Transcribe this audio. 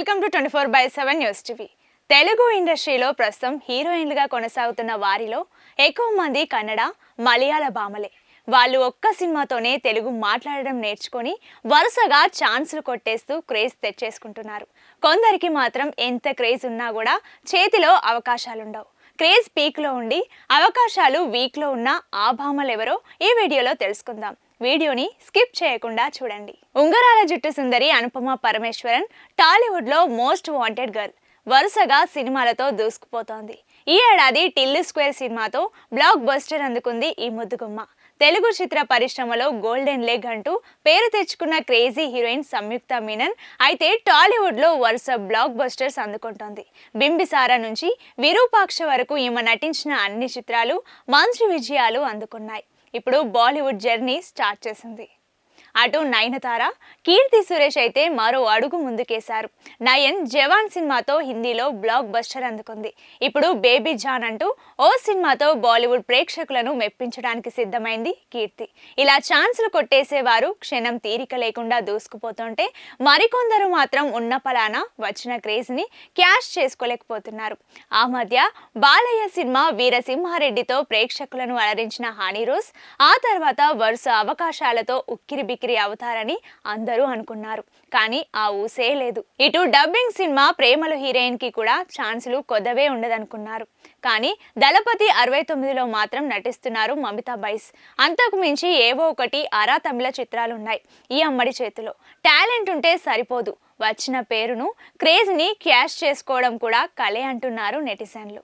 Welcome to 24/7 news TV. Telugu ఇండస్ట్రీలో ప్రస్తుతం హీరోయిన్లుగా కొనసాగుతున్న వారిలో ఎక్కువ మంది కన్నడ, మలయాళ భామలే. వాళ్ళు ఒక్క సినిమాతోనే తెలుగు మాట్లాడడం నేర్చుకొని వరుసగా ఛాన్సులు కొట్టేస్తూ క్రేజ్ తెచ్చేసుకుంటున్నారు. కొందరికి మాత్రం ఎంత క్రేజ్ ఉన్నా కూడా చేతిలో అవకాశాలుండవు. క్రేజ్ పీక్లో ఉండి అవకాశాలు వీక్లో ఉన్న ఆ భామలెవరో ఈ వీడియోలో తెలుసుకుందాం. వీడియోని స్కిప్ చేయకుండా చూడండి. ఉంగరాల జుట్టు సుందరి అనుపమ పరమేశ్వరన్ టాలీవుడ్లో మోస్ట్ వాంటెడ్ గర్ల్. వరుసగా సినిమాలతో దూసుకుపోతోంది. ఈ ఏడాది టిల్లు స్క్వేర్ సినిమాతో బ్లాక్ బస్టర్ అందుకుంది ఈ ముద్దుగుమ్మ. తెలుగు చిత్ర పరిశ్రమలో గోల్డెన్ లెగ్ అంటూ పేరు తెచ్చుకున్న క్రేజీ హీరోయిన్ సంయుక్త మీనన్ అయితే టాలీవుడ్లో వరుస బ్లాక్ బస్టర్స్ అందుకుంటోంది. బింబిసారా నుంచి విరూపాక్ష వరకు ఈమె నటించిన అన్ని చిత్రాలు మంచి విజయాలు అందుకున్నాయి. ఇప్పుడు బాలీవుడ్ జర్నీ స్టార్ట్ చేసింది. అటు నయనతార, కీర్తి సురేష్ అయితే మరో అడుగు ముందుకేశారు. నయన్ జవాన్ సినిమాతో హిందీలో బ్లాక్ బస్టర్ అందుకుంది. ఇప్పుడు బేబీ జాన్ అంటూ ఓ సినిమాతో బాలీవుడ్ ప్రేక్షకులను మెప్పించడానికి సిద్ధమైంది కీర్తి. ఇలా ఛాన్సులు కొట్టేసేవారు క్షణం తీరిక లేకుండా దూసుకుపోతుంటే మరికొందరు మాత్రం ఉన్న పలానా వచ్చిన క్రేజ్ని క్యాష్ చేసుకోలేకపోతున్నారు. ఆ మధ్య బాలయ్య సినిమా వీరసింహారెడ్డితో ప్రేక్షకులను అలరించిన హనీ రోజ్ ఆ తర్వాత వరుస అవకాశాలతో ఉక్కిరిబిక్కిరి అవుతారని అందరూ అనుకున్నారు. కానీ ఆ ఊసే లేదు. ఇటు డబ్బింగ్ సినిమా ప్రేమలు హీరోయిన్ కి కూడా ఛాన్సులు కొద్దవే ఉండదనుకున్నారు. కానీ దళపతి 69లో మాత్రం నటిస్తున్నారు మమితా బైస్. అంతకు మించి ఏవో ఒకటి అరా తమిళ చిత్రాలున్నాయి ఈ అమ్మడి చేతిలో. టాలెంట్ ఉంటే సరిపోదు, వచ్చిన పేరును క్రేజ్ ని క్యాష్ చేసుకోవడం కూడా కలే అంటున్నారు నెటిజన్లు.